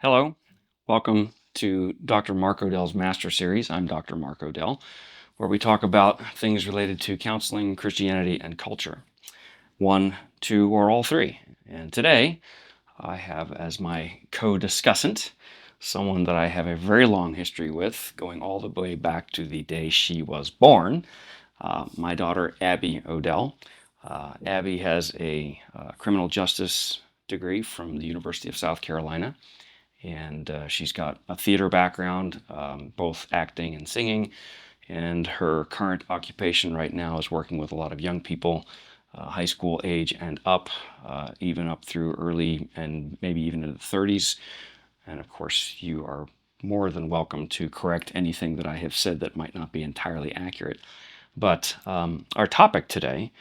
Hello, welcome to Dr. Mark Odell's Master Series. I'm Dr. Mark Odell, where we talk about things related to counseling, Christianity, and culture. One, two, or all three. And today, I have as my co-discussant someone that I have a very long history with, going all the way back to the day she was born, my daughter Abby Odell. Abby has a criminal justice degree from the University of South Carolina, and she's got a theater background, both acting and singing. And her current occupation right now is working with a lot of young people, high school age and up, even up through early and maybe even into the 30s. And of course, you are more than welcome to correct anything that I have said that might not be entirely accurate. But our topic today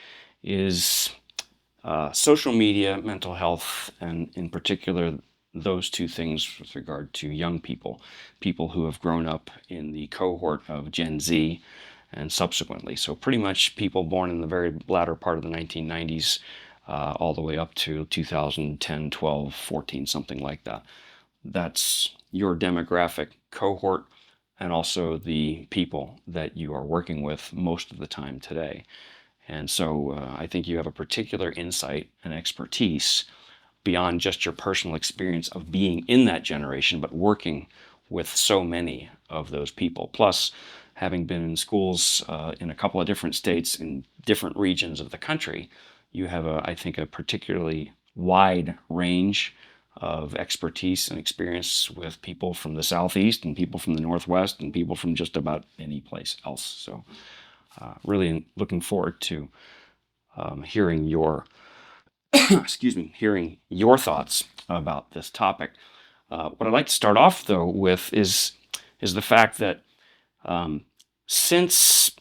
is social media, mental health, and in particular, those two things with regard to young people, people who have grown up in the cohort of Gen Z and subsequently. So pretty much people born in the very latter part of the 1990s, all the way up to 2010, 12, 14, something like that. That's your demographic cohort and also the people that you are working with most of the time today. And so I think you have a particular insight and expertise beyond just your personal experience of being in that generation, but working with so many of those people. Plus, having been in schools in a couple of different states in different regions of the country, you have, I think, a particularly wide range of expertise and experience with people from the Southeast and people from the Northwest and people from just about any place else. So really looking forward to hearing your hearing your thoughts about this topic. What I'd like to start off though with is the fact that since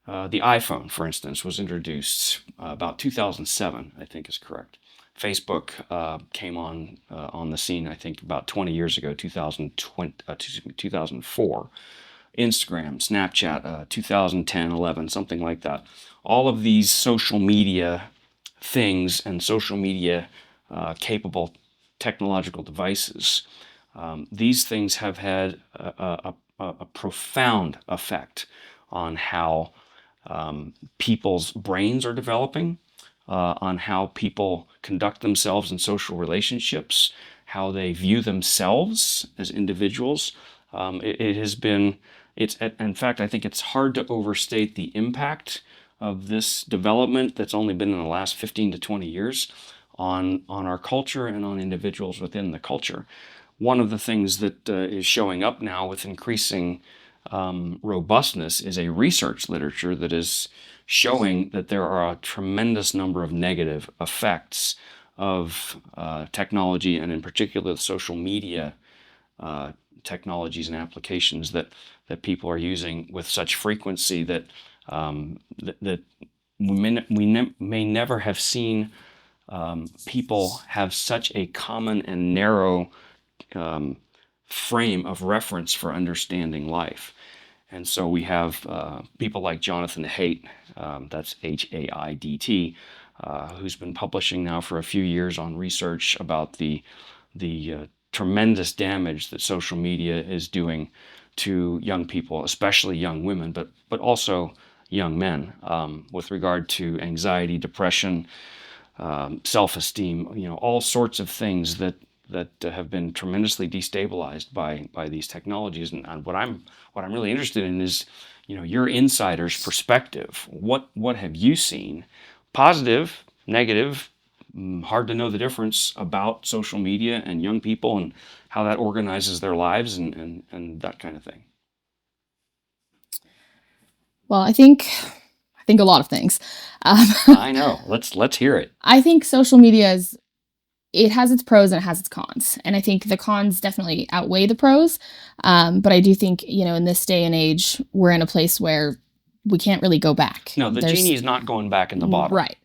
the iPhone, for instance, was introduced about 2007, I think is correct. Facebook came on the scene, I think, about 20 years ago, 2004. Instagram, Snapchat, 2010, 11, something like that. All of these social media things and social media capable technological devices, these things have had a profound effect on how people's brains are developing, on how people conduct themselves in social relationships, how they view themselves as individuals. It has been, in fact, I think it's hard to overstate the impact of this development that's only been in the last 15 to 20 years on our culture and on individuals within the culture. One of the things that is showing up now with increasing robustness is a research literature that is showing that there are a tremendous number of negative effects of technology, and in particular social media technologies and applications that people are using with such frequency that that we may never have seen people have such a common and narrow frame of reference for understanding life. And so we have people like Jonathan Haidt, that's Haidt, who's been publishing now for a few years on research about the tremendous damage that social media is doing to young people, especially young women, but also young men, with regard to anxiety, depression, self-esteem, all sorts of things that have been tremendously destabilized by these technologies. And what I'm really interested in is, your insider's perspective. What have you seen, positive, negative, hard to know the difference, about social media and young people and how that organizes their lives and that kind of thing? Well, I think a lot of things. I know. Let's hear it. I think social media it has its pros and it has its cons, and I think the cons definitely outweigh the pros. But I do think in this day and age, we're in a place where we can't really go back. No, the genie is not going back in the bottle. Right.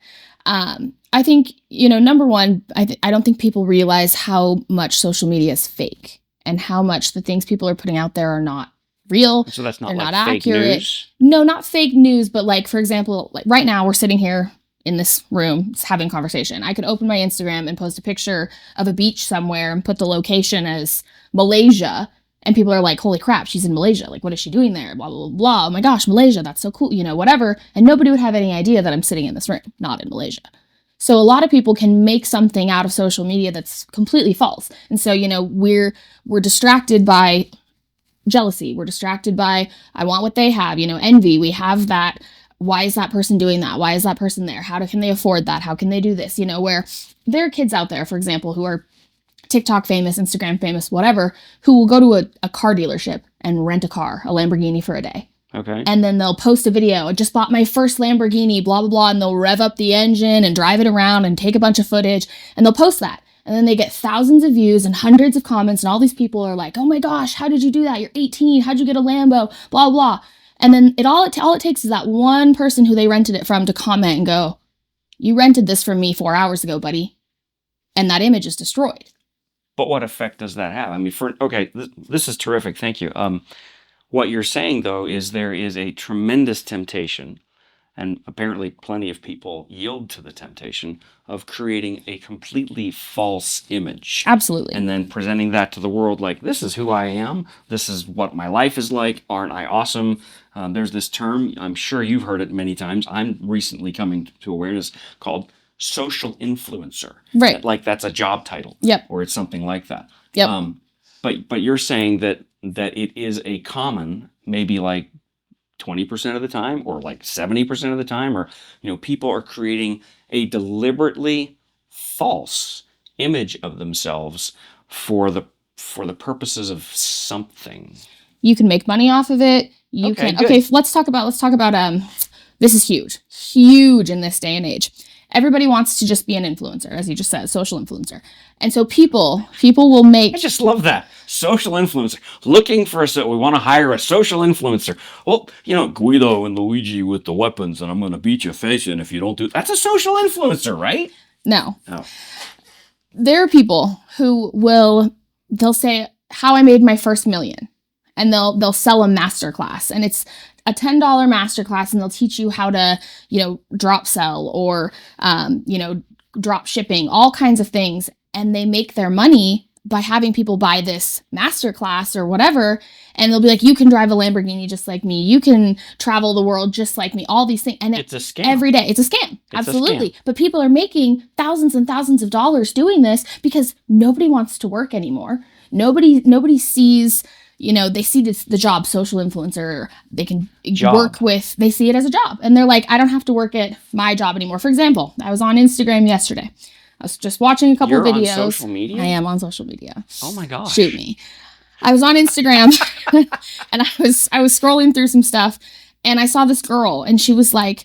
I think number one, I don't think people realize how much social media is fake and how much the things people are putting out there are not real. So that's not They're like not fake accurate. news? No, not fake news, but like, for example, like right now we're sitting here in this room having conversation. I could open my Instagram and post a picture of a beach somewhere and put the location as Malaysia. And people are like, holy crap, she's in Malaysia. Like, what is she doing there? Blah, blah, blah, blah. Oh my gosh, Malaysia, that's so cool. Whatever. And nobody would have any idea that I'm sitting in this room, not in Malaysia. So a lot of people can make something out of social media that's completely false. And so, we're distracted by jealousy. We're distracted by, I want what they have, envy. We have that. Why is that person doing that? Why is that person there? How can they afford that? How can they do this? Where there are kids out there, for example, who are TikTok famous, Instagram famous, whatever, who will go to a car dealership and rent a car, a Lamborghini for a day. Okay. And then they'll post a video. I just bought my first Lamborghini, blah, blah, blah. And they'll rev up the engine and drive it around and take a bunch of footage. And they'll post that. And then they get thousands of views and hundreds of comments. And all these people are like, oh my gosh, how did you do that? You're 18. How'd you get a Lambo? Blah, blah. And then all it takes is that one person who they rented it from to comment and go, you rented this from me 4 hours ago, buddy. And that image is destroyed. But what effect does that have? I mean, this is terrific. Thank you. What you're saying, though, is there is a tremendous temptation, and apparently plenty of people yield to the temptation of creating a completely false image. Absolutely. And then presenting that to the world like, this is who I am. This is what my life is like. Aren't I awesome? There's this term, I'm sure you've heard it many times. I'm recently coming to awareness called social influencer. Right. Like that's a job title. Yep. Or it's something like that. Yep. But you're saying that it is a common, maybe like 20% of the time or like 70% of the time, or people are creating a deliberately false image of themselves for the purposes of something. You can make money off of it. Okay, let's talk about this is huge in this day and age. Everybody wants to just be an influencer, as you just said, social influencer. And so people will make... I just love that. Social influencer. Looking for we want to hire a social influencer. Well, Guido and Luigi with the weapons, and I'm going to beat your face in if you don't do... That's a social influencer, right? No. Oh. There are people who they'll say, how I made my first million. And they'll sell a masterclass. And it's a $10 masterclass, and they'll teach you how to, drop sell or, drop shipping, all kinds of things. And they make their money by having people buy this masterclass or whatever. And they'll be like, you can drive a Lamborghini just like me. You can travel the world just like me. All these things. And it's a scam. Every day. It's a scam. Absolutely. But people are making thousands and thousands of dollars doing this because nobody wants to work anymore. Nobody sees... they see the job social influencer, they can work with, they see it as a job. And they're like, I don't have to work at my job anymore. For example, I was on Instagram yesterday. I was just watching a couple of videos. You're on social media? I am on social media. Oh my gosh. Shoot me. I was on Instagram and I was scrolling through some stuff, and I saw this girl, and she was like,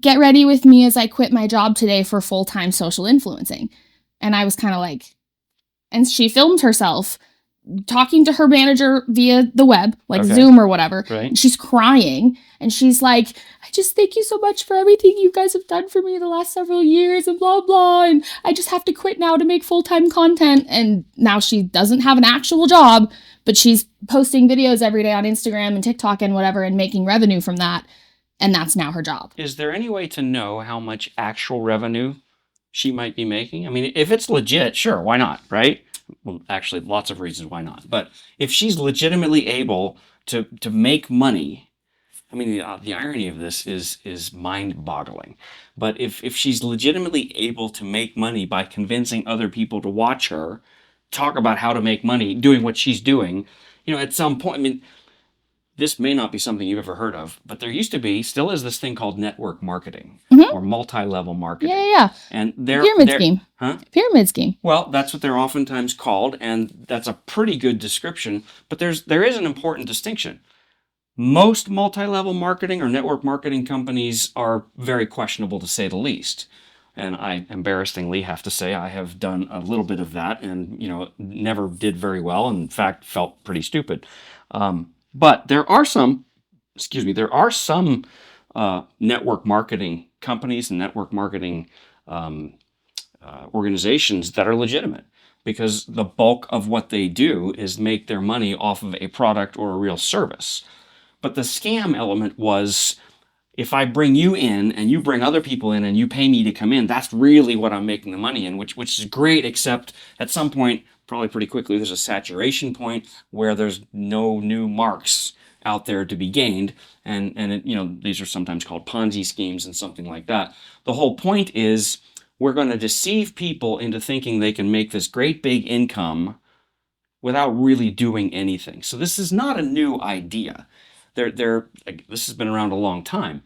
get ready with me as I quit my job today for full-time social influencing. And I was kind of like, and she filmed herself talking to her manager via the web, like Zoom or whatever. Right. And she's crying, and she's like, I just thank you so much for everything you guys have done for me the last several years and blah, blah. And I just have to quit now to make full-time content. And now she doesn't have an actual job, but she's posting videos every day on Instagram and TikTok and whatever and making revenue from that. And that's now her job. Is there any way to know how much actual revenue she might be making? I mean, if it's legit, sure, why not, right? Well, actually, lots of reasons why not. But if she's legitimately able to make money, I mean, the irony of this is mind-boggling. But if she's legitimately able to make money by convincing other people to watch her talk about how to make money doing what she's doing, at some point, I mean, this may not be something you've ever heard of, but there still is this thing called network marketing or multi-level marketing. Yeah. And pyramid scheme. Huh? Pyramid scheme. Well, that's what they're oftentimes called, and that's a pretty good description. But there is an important distinction. Most multi-level marketing or network marketing companies are very questionable, to say the least. And I embarrassingly have to say I have done a little bit of that, and never did very well. In fact, felt pretty stupid. But there are some network marketing companies and network marketing organizations that are legitimate, because the bulk of what they do is make their money off of a product or a real service. But the scam element was, if I bring you in and you bring other people in and you pay me to come in, that's really what I'm making the money in, which is great, except at some point, probably pretty quickly, there's a saturation point where there's no new marks out there to be gained. And these are sometimes called Ponzi schemes and something like that. The whole point is we're going to deceive people into thinking they can make this great big income without really doing anything. So this is not a new idea. This has been around a long time,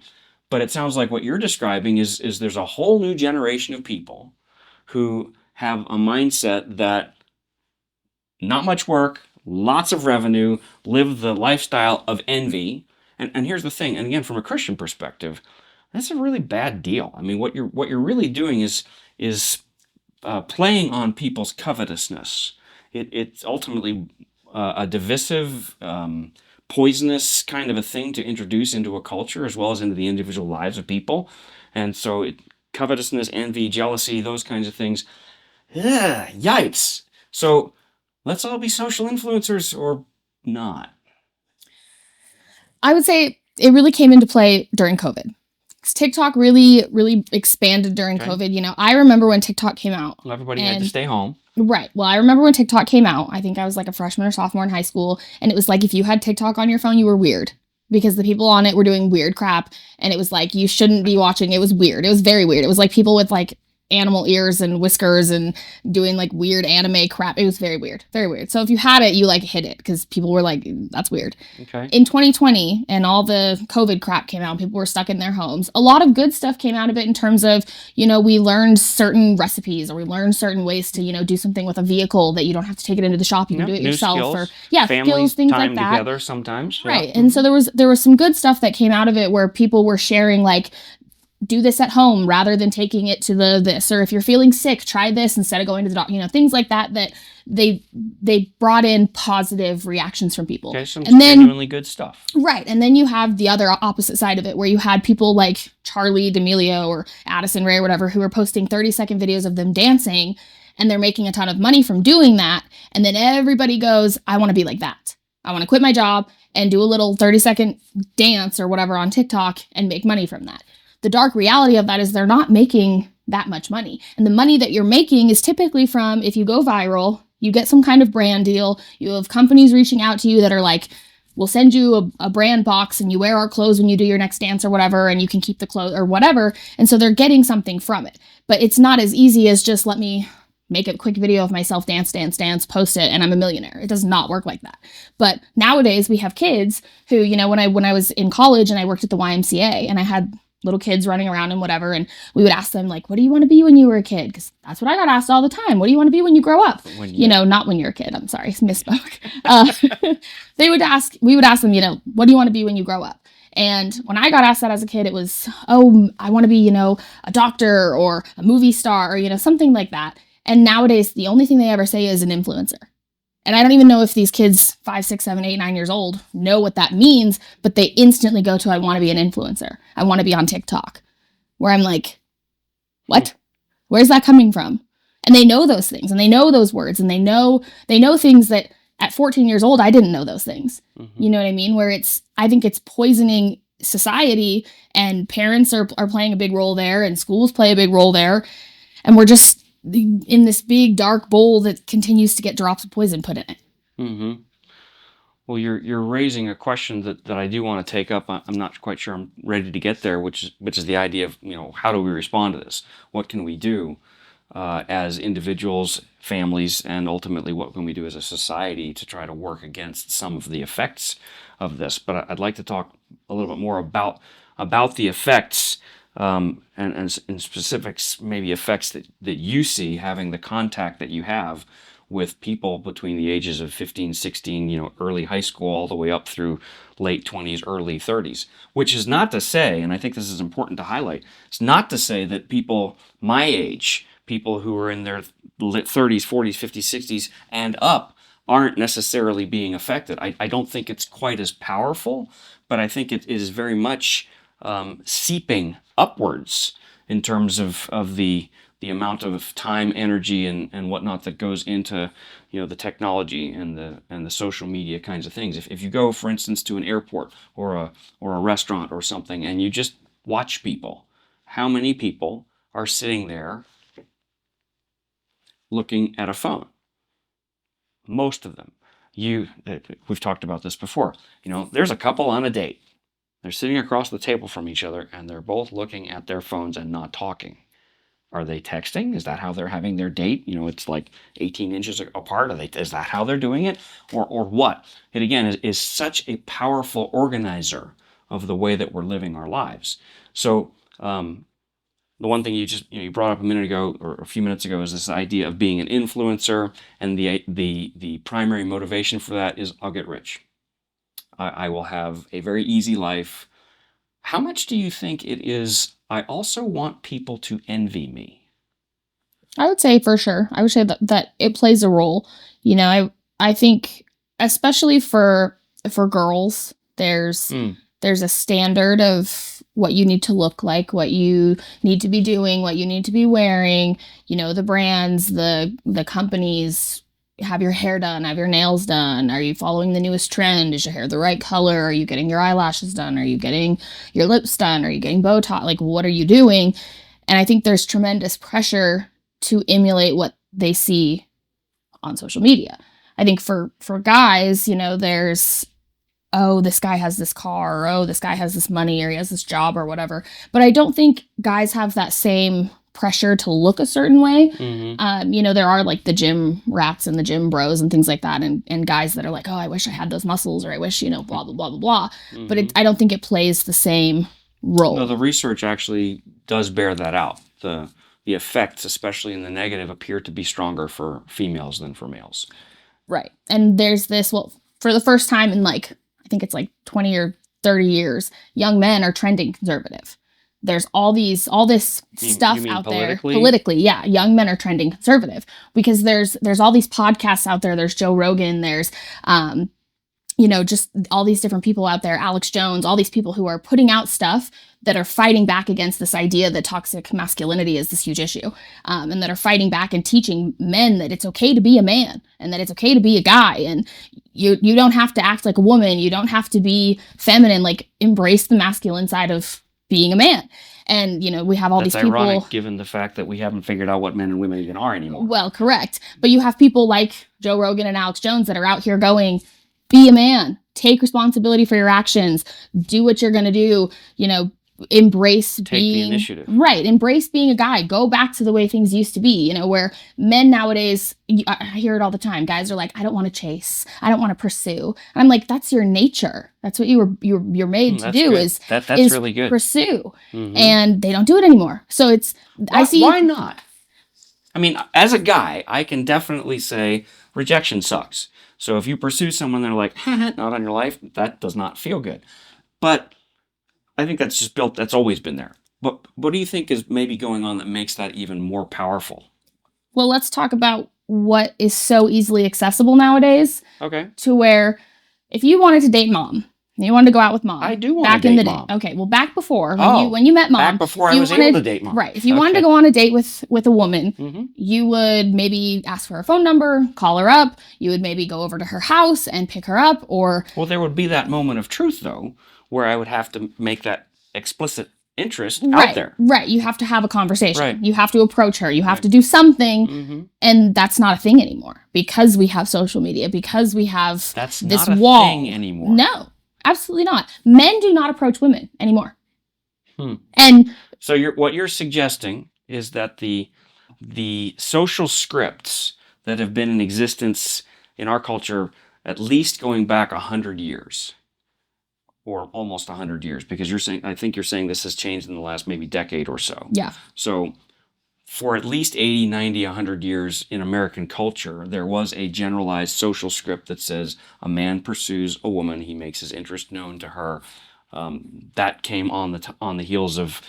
but it sounds like what you're describing is there's a whole new generation of people who have a mindset that not much work, lots of revenue, live the lifestyle of envy. And here's the thing, and again, from a Christian perspective, that's a really bad deal. I mean, what you're really doing is playing on people's covetousness. It's ultimately a divisive, poisonous kind of a thing to introduce into a culture as well as into the individual lives of people. And so covetousness, envy, jealousy, those kinds of things. Ugh, yikes. So let's all be social influencers or not. I would say it really came into play during COVID. TikTok really, really expanded during COVID. You know, I remember when TikTok came out. Well, everybody had to stay home. Right. Well, I remember when TikTok came out. I think I was like a freshman or sophomore in high school. And it was like if you had TikTok on your phone, you were weird because the people on it were doing weird crap. And it was like you shouldn't be watching. It was weird. It was very weird. It was like people with like animal ears and whiskers and doing like weird anime crap. It was very weird. Very weird. So if you had it, you like hid it because people were like, that's weird. Okay. In 2020 and all the COVID crap came out, people were stuck in their homes. A lot of good stuff came out of it in terms of, you know, we learned certain recipes or we learned certain ways to, you know, do something with a vehicle that you don't have to take it into the shop. You can do it yourself. Skills, or families, skills, things time like that. Together sometimes. Right. Yeah. And so there was some good stuff that came out of it where people were sharing like, do this at home rather than taking it to this, or if you're feeling sick, try this instead of going to the doctor, you know, things like that, that they brought in positive reactions from people. Okay, some genuinely good stuff. Right. And then you have the other opposite side of it where you had people like Charlie D'Amelio or Addison Rae or whatever who were posting 30-second videos of them dancing and they're making a ton of money from doing that. And then everybody goes, I want to be like that. I want to quit my job and do a little 30-second dance or whatever on TikTok and make money from that. The dark reality of that is they're not making that much money. And the money that you're making is typically from, if you go viral, you get some kind of brand deal, you have companies reaching out to you that are like, we'll send you a brand box and you wear our clothes when you do your next dance or whatever, and you can keep the clothes or whatever. And so they're getting something from it. But it's not as easy as just let me make a quick video of myself dance, post it, and I'm a millionaire. It does not work like that. But nowadays we have kids who, you know, when I was in college and I worked at the YMCA and I had little kids running around and whatever, and we would ask them like, what do you want to be when you were a kid? Because that's what I got asked all the time. What do you want to be when you grow up? You know, not when you're a kid. I'm sorry, misspoke. We would ask them, you know, what do you want to be when you grow up? And when I got asked that as a kid, it was, oh, I want to be, you know, a doctor or a movie star or, you know, something like that. And nowadays, the only thing they ever say is an influencer. And I don't even know if these kids 5, 6, 7, 8, 9 years old know what that means, but they instantly go to, I want to be an influencer. I want to be on TikTok. Where I'm like, what? Where's that coming from? And they know those things and they know those words and they know things that at 14 years old, I didn't know those things. Mm-hmm. You know what I mean? Where I think it's poisoning society, and parents are playing a big role there and schools play a big role there. And we're just in this big dark bowl that continues to get drops of poison put in it. Mm-hmm. Well, you're raising a question that I do want to take up. I'm not quite sure I'm ready to get there, which is the idea of, you know, how do we respond to this? What can we do as individuals, families, and ultimately what can we do as a society to try to work against some of the effects of this? But I'd like to talk a little bit more about the effects. And in specifics, maybe effects that you see having the contact that you have with people between the ages of 15, 16, you know, early high school, all the way up through late 20s, early 30s, which is not to say, and I think this is important to highlight, it's not to say that people my age, people who are in their 30s, 40s, 50s, 60s, and up, aren't necessarily being affected. I don't think it's quite as powerful, but I think it is very much seeping upwards in terms of the amount of time, energy, and whatnot that goes into, you know, the technology and the social media kinds of things. If you go, for instance, to an airport or a restaurant or something, and you just watch people. How many people are sitting there looking at a phone? Most of them. We've talked about this before. There's a couple on a date. They're sitting across the table from each other, and they're both looking at their phones and not talking. Are they texting? Is that how they're having their date? It's like 18 inches apart. Is that how they're doing it? Or what? It, again, is such a powerful organizer of the way that we're living our lives. So the one thing you brought up a minute ago or a few minutes ago is this idea of being an influencer, and the primary motivation for that is I'll get rich. I will have a very easy life. How much do you think it is, I also want people to envy me? I would say for sure. I would say that it plays a role. I think especially for girls, there's a standard of what you need to look like, what you need to be doing, what you need to be wearing. The brands, the companies, have your hair done, have your nails done. Are you following the newest trend? Is your hair the right color? Are you getting your eyelashes done? Are you getting your lips done? Are you getting Botox? Like, what are you doing? And I think there's tremendous pressure to emulate what they see on social media. I think for guys, there's, oh, this guy has this car, or oh, this guy has this money, or he has this job, or whatever. But I don't think guys have that same pressure to look a certain way. There are like the gym rats and the gym bros and things like that, and guys that are like, oh, I wish I had those muscles, or I wish, blah, blah, blah, blah, blah. But I don't think it plays the same role. No, the research actually does bear that out. The effects, especially in the negative, appear to be stronger for females than for males. Right. And there's this, for the first time in I think it's 20 or 30 years, young men are trending conservative. There's all this stuff you mean out politically? there. Politically, yeah. Young men are trending conservative because there's all these podcasts out there. There's Joe Rogan. There's, just all these different people out there. Alex Jones, all these people who are putting out stuff that are fighting back against this idea that toxic masculinity is this huge issue, and that are fighting back and teaching men that it's okay to be a man and that it's okay to be a guy, and you don't have to act like a woman. You don't have to be feminine. Embrace the masculine side of being a man. And, we have all these people. That's ironic, given the fact that we haven't figured out what men and women even are anymore. Well, correct. But you have people like Joe Rogan and Alex Jones that are out here going, be a man, take responsibility for your actions, do what you're going to do, embrace the initiative. Right. Embrace being a guy. Go back to the way things used to be, where men nowadays, I hear it all the time. Guys are like, I don't want to chase. I don't want to pursue. And I'm like, that's your nature. That's what you're made to do. Good. That's is really good. Pursue. And they don't do it anymore. So why not? I mean, as a guy, I can definitely say rejection sucks. So if you pursue someone, they're like, not on your life, that does not feel good. But I think that's just that's always been there. But what do you think is maybe going on that makes that even more powerful? Well, let's talk about what is so easily accessible nowadays. Okay. To where if you wanted to date mom, you wanted to go out with mom. I do want back to date in the mom. Day. Okay, well, back before when you met mom. Back before I was able to date mom. Right. If you wanted to go on a date with a woman, you would maybe ask for her phone number, call her up. You would maybe go over to her house and pick her up, or. Well, there would be that moment of truth though, where I would have to make that explicit interest out there. Right. You have to have a conversation. Right. You have to approach her. You have to do something. And that's not a thing anymore because we have social media, because we have that's this not a wall. Thing anymore. No, absolutely not. Men do not approach women anymore. And so what you're suggesting is that the social scripts that have been in existence in our culture, at least going back 100 years, or almost 100 years, because I think you're saying this has changed in the last maybe decade or so. Yeah. So for at least 80, 90, 100 years in American culture, there was a generalized social script that says a man pursues a woman, he makes his interest known to her. That came on the heels of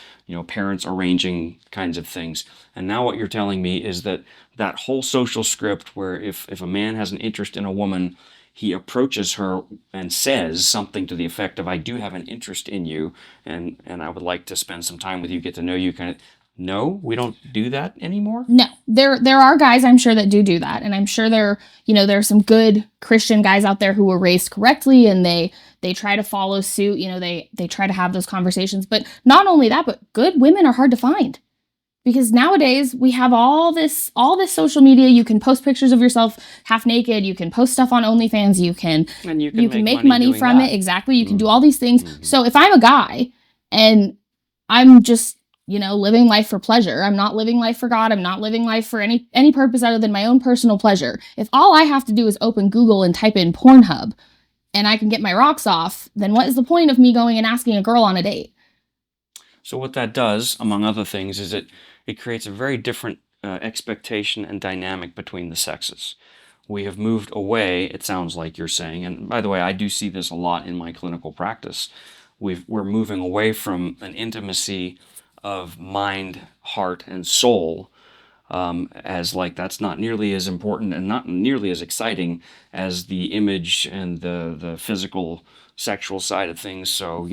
parents arranging kinds of things. And now what you're telling me is that whole social script where if a man has an interest in a woman, he approaches her and says something to the effect of, I do have an interest in you, and I would like to spend some time with you, get to know you, kind of. no, we don't do that anymore? No, there are guys I'm sure that do that, and I'm sure there are some good Christian guys out there who were raised correctly, and they try to follow suit. They try to have those conversations. But not only that, but good women are hard to find because nowadays we have all this social media. You can post pictures of yourself half naked. You can post stuff on OnlyFans. And You can make money from that. it. Exactly. You can do all these things. So if I'm a guy and I'm just living life for pleasure. I'm not living life for God. I'm not living life for any purpose other than my own personal pleasure. If all I have to do is open Google and type in Pornhub and I can get my rocks off, then what is the point of me going and asking a girl on a date? So what that does, among other things, is it creates a very different expectation and dynamic between the sexes. We have moved away, it sounds like you're saying, and by the way, I do see this a lot in my clinical practice. We're moving away from an intimacy of mind, heart, and soul, as like that's not nearly as important and not nearly as exciting as the image and the physical sexual side of things. So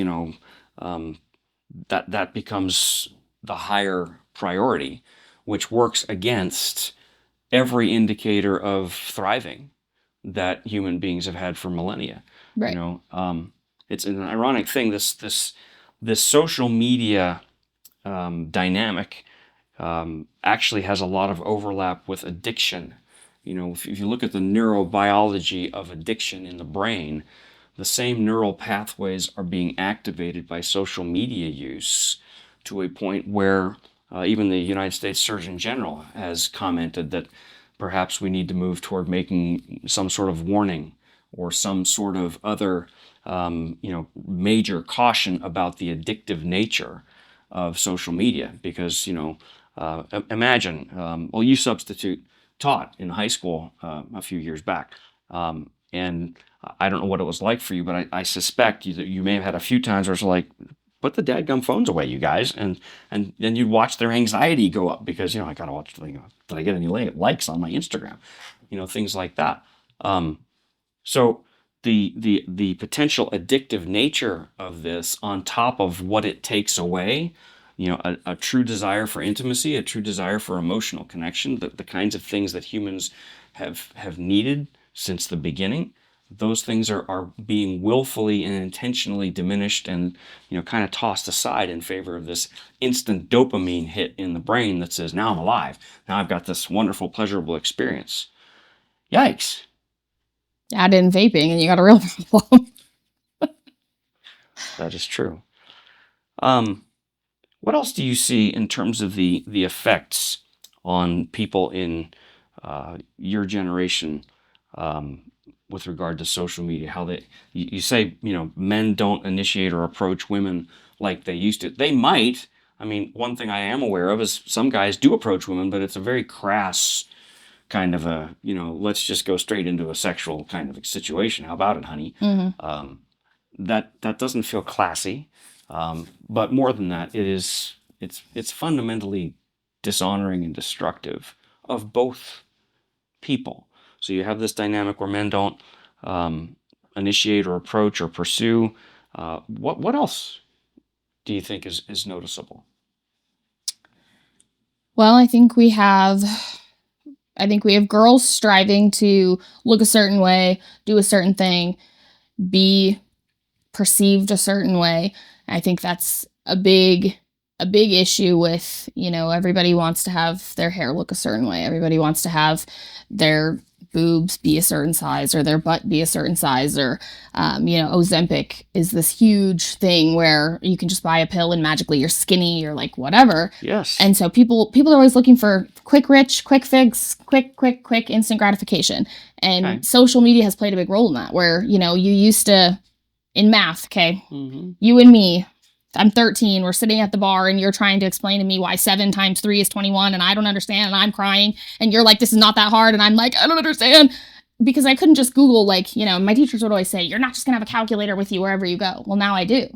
that becomes the higher priority, which works against every indicator of thriving that human beings have had for millennia. Right. It's an ironic thing. This social media dynamic actually has a lot of overlap with addiction. If you look at the neurobiology of addiction in the brain, the same neural pathways are being activated by social media use to a point where even the United States Surgeon General has commented that perhaps we need to move toward making some sort of warning or some sort of other major caution about the addictive nature of social media. Because imagine, you substitute taught in high school a few years back, and I don't know what it was like for you, but I suspect you may have had a few times where it's like, put the dadgum phones away, you guys, and then you'd watch their anxiety go up because I gotta watch. Did I get any likes on my Instagram? Things like that. So the potential addictive nature of this, on top of what it takes away, a true desire for intimacy, a true desire for emotional connection, the kinds of things that humans have needed since the beginning, those things are being willfully and intentionally diminished and kind of tossed aside in favor of this instant dopamine hit in the brain that says, now I'm alive, now I've got this wonderful pleasurable experience. Yikes. Add in vaping and you got a real problem. That is true. What else do you see in terms of the effects on people in your generation with regard to social media? How you say men don't initiate or approach women like they used to. They might. I mean, one thing I am aware of is some guys do approach women, but it's a very crass kind of a let's just go straight into a sexual kind of situation. How about it, honey? Mm-hmm. That doesn't feel classy. But more than that, it's fundamentally dishonoring and destructive of both people. So you have this dynamic where men don't initiate or approach or pursue. What else do you think is noticeable? Well, I think we have girls striving to look a certain way, do a certain thing, be perceived a certain way. I think that's a big issue with, everybody wants to have their hair look a certain way. Everybody wants to have their boobs be a certain size or their butt be a certain size, or, Ozempic is this huge thing where you can just buy a pill and magically you're skinny or like whatever. Yes. And so people are always looking for quick rich, quick fix, quick instant gratification. And Okay. social media has played a big role in that, where, you used to, in math, okay, Mm-hmm. you and me, I'm 13, we're sitting at the bar and you're trying to explain to me why 7 times 3 is 21 and I don't understand and I'm crying and you're like, this is not that hard, and I'm like, I don't understand, because I couldn't just Google, like, my teachers would always say, you're not just gonna have a calculator with you wherever you go. Well, now I do.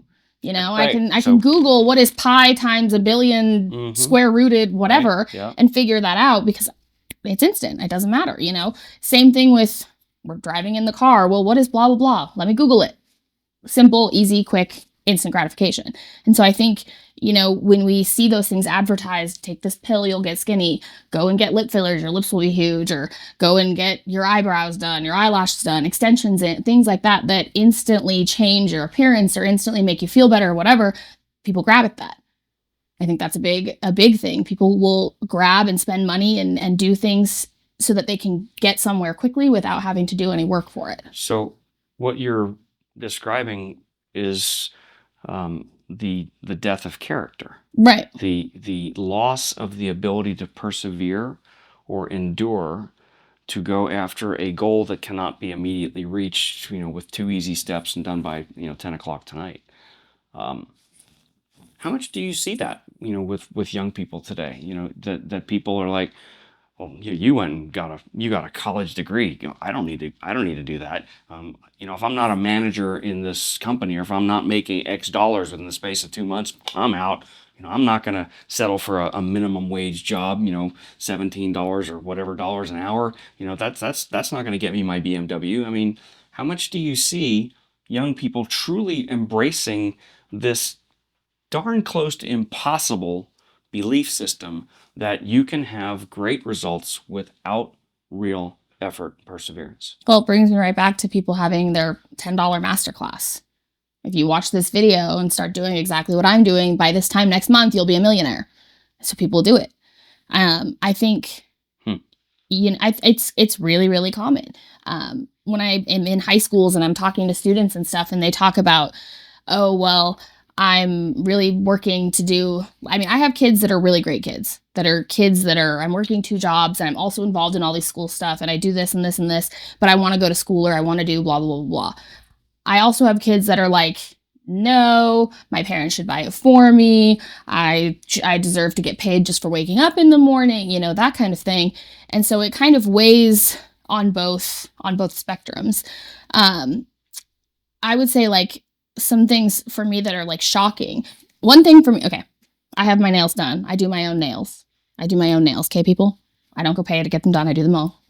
Right. I can Google what is pi times a billion Mm-hmm. square rooted whatever, Right. Yeah. and figure that out because it's instant. It doesn't matter, Same thing with, we're driving in the car. Well, what is blah, blah, blah? Let me Google it. Simple, easy, quick, instant gratification. And so I think, when we see those things advertised, take this pill, you'll get skinny, go and get lip fillers, your lips will be huge, or go and get your eyebrows done, your eyelashes done, extensions in, things like that, that instantly change your appearance or instantly make you feel better or whatever, people grab at that. I think that's a big thing. People will grab and spend money and do things so that they can get somewhere quickly without having to do any work for it. So what you're describing is the death of character, right? The loss of the ability to persevere or endure to go after a goal that cannot be immediately reached, with 2 easy steps and done by 10 o'clock tonight. How much do you see that with young people today? That people are like, well, you went and got a college degree. I don't need to do that. If I'm not a manager in this company, or if I'm not making X dollars within the space of 2 months, I'm out. I'm not going to settle for a minimum wage job. $17 or whatever dollars an hour. That's not going to get me my BMW. I mean, how much do you see young people truly embracing this darn close to impossible belief system that you can have great results without real effort and perseverance? Well, it brings me right back to people having their $10 masterclass. If you watch this video and start doing exactly what I'm doing, by this time next month, you'll be a millionaire. So people do it. I think, it's really, really common. When I am in high schools and I'm talking to students and stuff, and they talk about, oh, well, I'm really working to do, I have kids that are really great kids, I'm working 2 jobs, and I'm also involved in all these school stuff, and I do this and this and this, but I want to go to school, or I want to do blah, blah, blah, blah. I also have kids that are like, no, my parents should buy it for me. I deserve to get paid just for waking up in the morning, that kind of thing. And so it kind of weighs on both spectrums. I would say, like, some things for me that are like shocking. One thing for me, okay, I have my nails done. I do my own nails. Okay, people? I don't go pay to get them done. I do them all.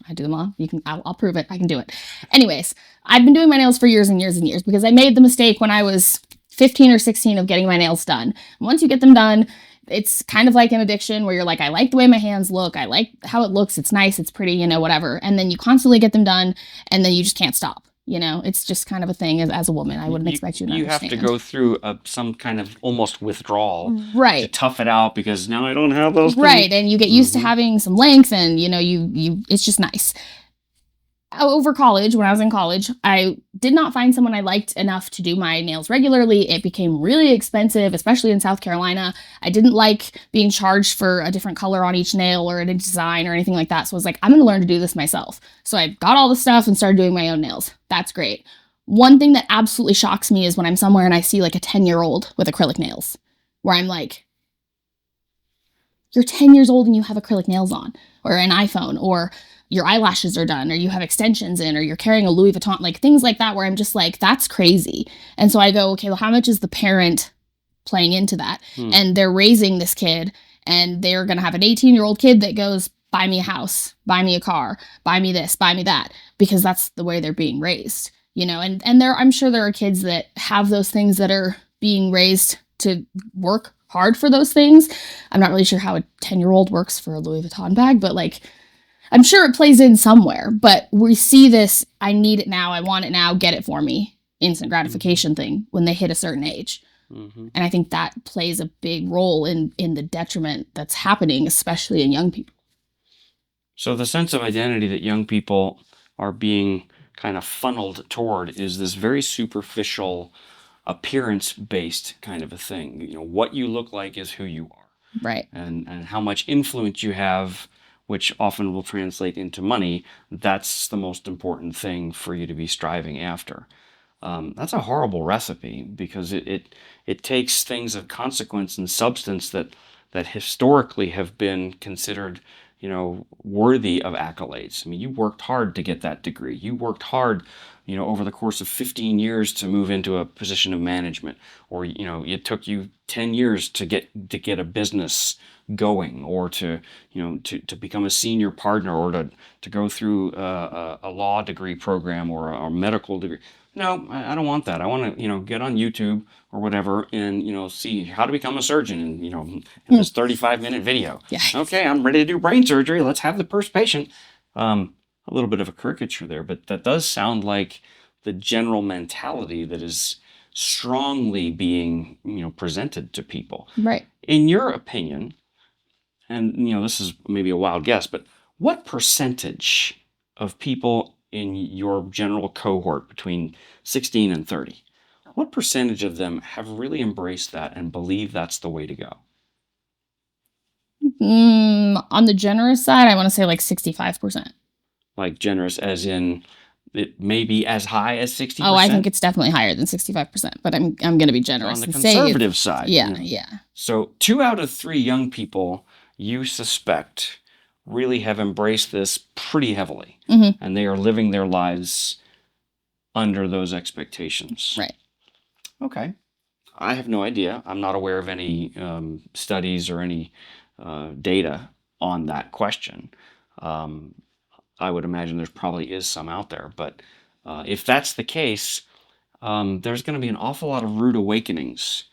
I'll prove it. I can do it. Anyways, I've been doing my nails for years and years and years because I made the mistake when I was 15 or 16 of getting my nails done. And once you get them done, it's kind of like an addiction where you're like, I like the way my hands look. I like how it looks. It's nice. It's pretty, whatever. And then you constantly get them done, and then you just can't stop. It's just kind of a thing as a woman. I wouldn't expect you to understand. You have to go through some kind of almost withdrawal, right, to tough it out, because now I don't have those things. Right, and you get used to having some length, and it's just nice. Over college, when I was in college, I did not find someone I liked enough to do my nails regularly. It became really expensive, especially in South Carolina. I didn't like being charged for a different color on each nail or a design or anything like that. So I was like, I'm going to learn to do this myself. So I got all the stuff and started doing my own nails. That's great. One thing that absolutely shocks me is when I'm somewhere and I see like a 10-year-old with acrylic nails, where I'm like, you're 10 years old and you have acrylic nails on, or an iPhone, or your eyelashes are done, or you have extensions in, or you're carrying a Louis Vuitton, like things like that, where I'm just like, that's crazy. And so I go, okay, well, how much is the parent playing into that? And they're raising this kid, and they're going to have an 18-year-old kid that goes, buy me a house, buy me a car, buy me this, buy me that, because that's the way they're being raised, and I'm sure there are kids that have those things that are being raised to work hard for those things. I'm not really sure how a 10-year-old works for a Louis Vuitton bag, but like, I'm sure it plays in somewhere. But we see this, I need it now, I want it now, get it for me, instant gratification thing when they hit a certain age. And I think that plays a big role in the detriment that's happening, especially in young people. So the sense of identity that young people are being kind of funneled toward is this very superficial, appearance-based kind of a thing. What you look like is who you are. Right. And how much influence you have, which often will translate into money, that's the most important thing for you to be striving after. That's a horrible recipe, because it takes things of consequence and substance that historically have been considered, worthy of accolades. I mean, you worked hard to get that degree. You worked hard, over the course of 15 years to move into a position of management, or, it took you 10 years to get a business going, or to, to become a senior partner, or to go through a law degree program, or a medical degree. No, I don't want that. I want to, get on YouTube or whatever and, see how to become a surgeon and, in this 35-minute video. Yeah. Okay, I'm ready to do brain surgery. Let's have the first patient. A little bit of a caricature there, but that does sound like the general mentality that is strongly being, presented to people. Right. In your opinion, and this is maybe a wild guess, but what percentage of people in your general cohort between 16 and 30, what percentage of them have really embraced that and believe that's the way to go? On the generous side, I want to say like 65%. Like generous as in it may be as high as 60%? Oh, I think it's definitely higher than 65%, but I'm going to be generous on the and say conservative side. Yeah, yeah. So 2 out of 3 young people you suspect really have embraced this pretty heavily, and they are living their lives under those expectations. Right. Okay. I have no idea. I'm not aware of any studies or any data on that question. I would imagine there probably is some out there, but if that's the case, there's going to be an awful lot of rude awakenings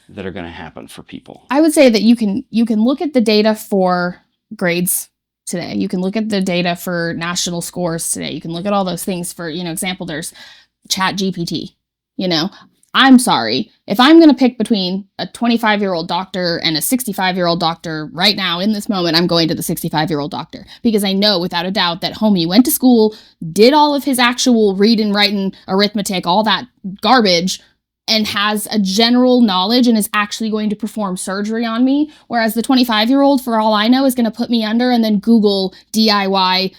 that are going to happen for people. I would say that you can look at the data for grades today. You can look at the data for national scores today. You can look at all those things. For example, there's Chat GPT. I'm sorry, if I'm going to pick between a 25-year-old doctor and a 65-year-old doctor right now in this moment, I'm going to the 65-year-old doctor, because I know without a doubt that homie went to school, did all of his actual reading, writing, arithmetic, all that garbage, and has a general knowledge and is actually going to perform surgery on me. Whereas the 25-year-old, for all I know, is going to put me under and then Google DIY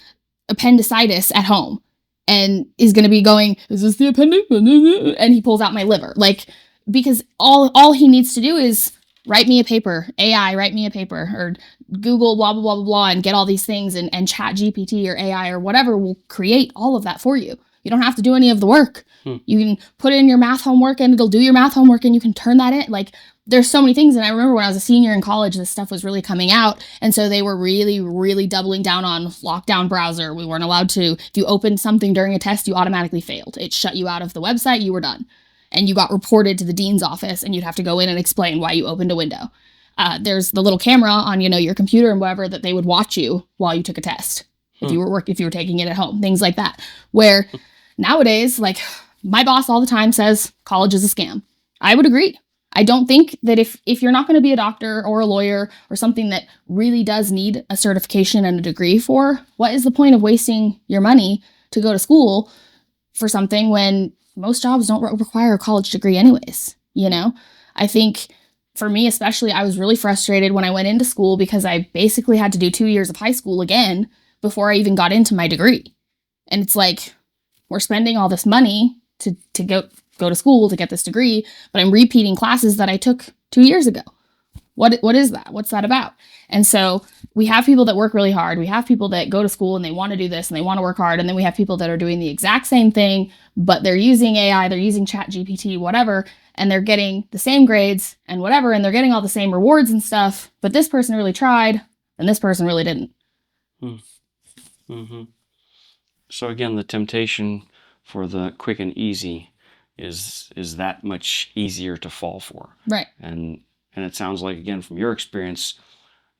appendicitis at home. And is going to be going, is this the appendix? And he pulls out my liver. Like, because all he needs to do is write me a paper, AI, write me a paper, or Google blah, blah, blah, blah, blah, and get all these things, and Chat GPT or AI or whatever will create all of that for you. You don't have to do any of the work. You can put in your math homework and it'll do your math homework, and you can turn that in. Like, there's so many things. And I remember when I was a senior in college, this stuff was really coming out. And so they were really, really doubling down on lockdown browser. We weren't allowed to, if you opened something during a test, you automatically failed. It shut you out of the website, you were done. And you got reported to the dean's office, and you'd have to go in and explain why you opened a window. There's the little camera on, your computer and whatever, that they would watch you while you took a test. If you were taking it at home, things like that. Where nowadays, like, my boss all the time says college is a scam. I would agree. I don't think that if you're not going to be a doctor or a lawyer or something that really does need a certification and a degree for, what is the point of wasting your money to go to school for something when most jobs don't require a college degree anyways? I think for me especially, I was really frustrated when I went into school, because I basically had to do 2 years of high school again before I even got into my degree. And it's like, we're spending all this money to go to school to get this degree, but I'm repeating classes that I took 2 years ago. What is that? What's that about? And so we have people that work really hard. We have people that go to school and they want to do this and they want to work hard. And then we have people that are doing the exact same thing, but they're using AI, they're using Chat GPT, whatever, and they're getting the same grades and whatever, and they're getting all the same rewards and stuff. But this person really tried and this person really didn't. Mm-hmm. So again, the temptation for the quick and easy is that much easier to fall for. Right. And it sounds like, again, from your experience,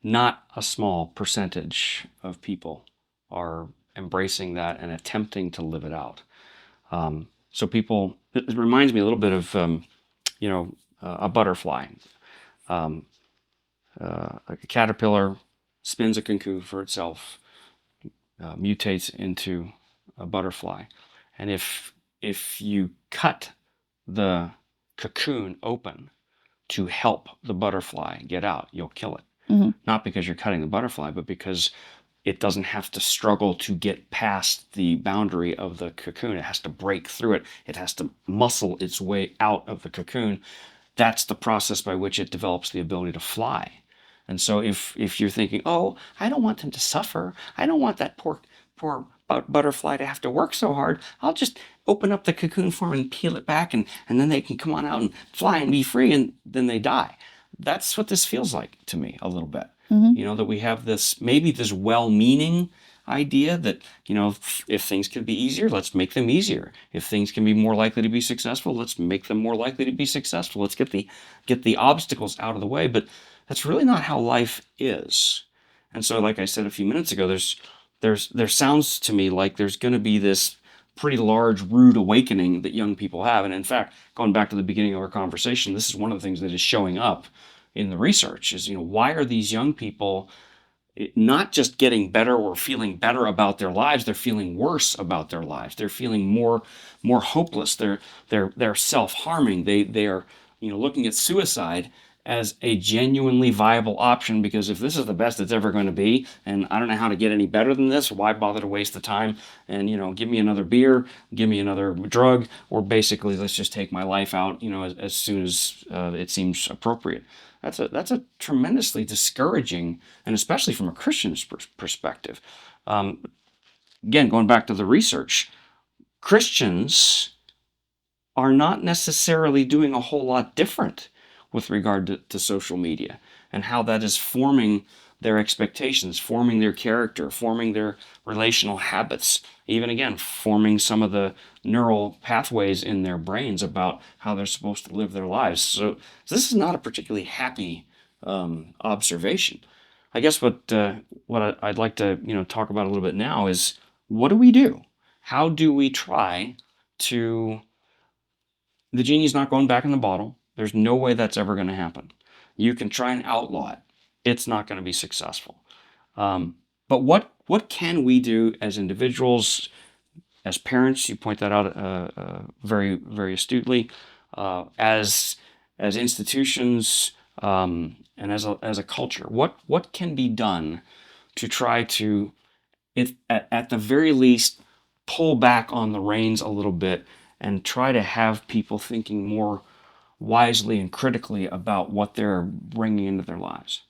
not a small percentage of people are embracing that and attempting to live it out. So people, it reminds me a little bit of, a butterfly. A caterpillar spins a cocoon for itself, mutates into a butterfly. And if you cut the cocoon open to help the butterfly get out, you'll kill it. Not because you're cutting the butterfly, but because it doesn't have to struggle to get past the boundary of the cocoon. It has to break through it. It has to muscle its way out of the cocoon. That's the process by which it develops the ability to fly. And so if you're thinking, oh, I don't want them to suffer, I don't want that poor butterfly to have to work so hard, I'll just open up the cocoon for them and peel it back, and then they can come on out and fly and be free, and then they die. That's what this feels like to me a little bit. Mhm. That we have maybe this well-meaning idea that, if things can be easier, let's make them easier. If things can be more likely to be successful, let's make them more likely to be successful. Let's get the obstacles out of the way. But that's really not how life is. And so, like I said a few minutes ago, there sounds to me like there's going to be this pretty large rude awakening that young people have. And in fact, going back to the beginning of our conversation, this is one of the things that is showing up in the research is, why are these young people not just getting better or feeling better about their lives, they're feeling worse about their lives. They're feeling more hopeless. They're self-harming. They are, looking at suicide as a genuinely viable option, because if this is the best it's ever going to be, and I don't know how to get any better than this, why bother to waste the time and, give me another beer, give me another drug, or basically let's just take my life out, as soon as it seems appropriate. That's a tremendously discouraging, and especially from a Christian's perspective. Again, going back to the research, Christians are not necessarily doing a whole lot different with regard to social media and how that is forming their expectations, forming their character, forming their relational habits, even again, forming some of the neural pathways in their brains about how they're supposed to live their lives. So this is not a particularly happy observation. I guess what I'd like to talk about a little bit now is, what do we do? How do we try to? The genie's not going back in the bottle. There's no way that's ever going to happen. You can try and outlaw it. It's not going to be successful. But what can we do as individuals, as parents? You point that out very, very astutely. As institutions, and as a culture, what can be done to try to, if at the very least, pull back on the reins a little bit and try to have people thinking more wisely and critically about what they're bringing into their lives?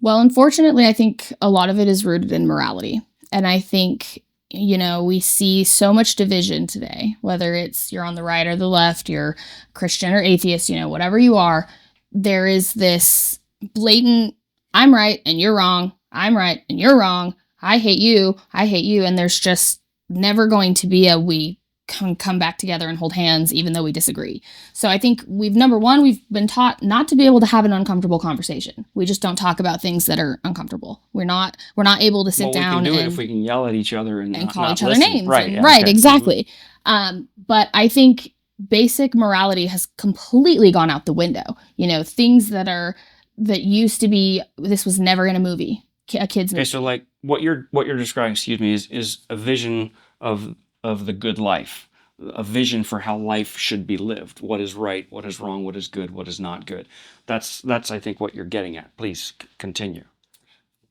Well, unfortunately, I think a lot of it is rooted in morality. And I think, we see so much division today, whether it's you're on the right or the left, you're Christian or atheist, whatever you are, there is this blatant, I'm right and you're wrong. I'm right and you're wrong. I hate you. I hate you. And there's just never going to be a we can come back together and hold hands even though we disagree. So I think we've been taught not to be able to have an uncomfortable conversation. We just don't talk about things that are uncomfortable. We're not able to sit down we can do it if we can yell at each other and call not each other listen. names. Right, yeah, right, okay. exactly. But I think basic morality has completely gone out the window. Things that used to be, this was never in a movie, a kid's movie. Okay, so like what you're describing, excuse me, is a vision of the good life, a vision for how life should be lived, what is right, what is wrong, what is good, what is not good. That's I think what you're getting at. Please continue.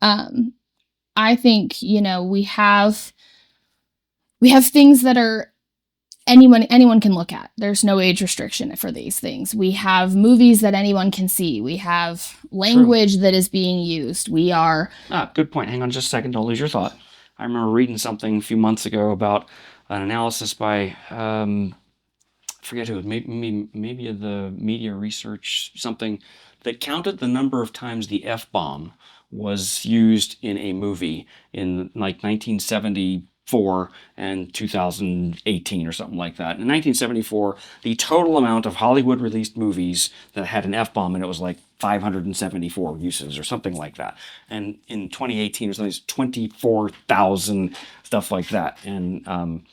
I think we have things that are anyone can look at. There's no age restriction for these things. We have movies that anyone can see. We have language True. that is being used. We are good point. Hang on just a second. Don't lose your thought. I remember reading something a few months ago about an analysis by I forget who, maybe the media research something, that counted the number of times the F-bomb was used in a movie in like 1974 and 2018 or something like that. In 1974, the total amount of Hollywood released movies that had an F-bomb in it was like 574 uses or something like that. And in 2018 or something, it's 24,000, stuff like that. And,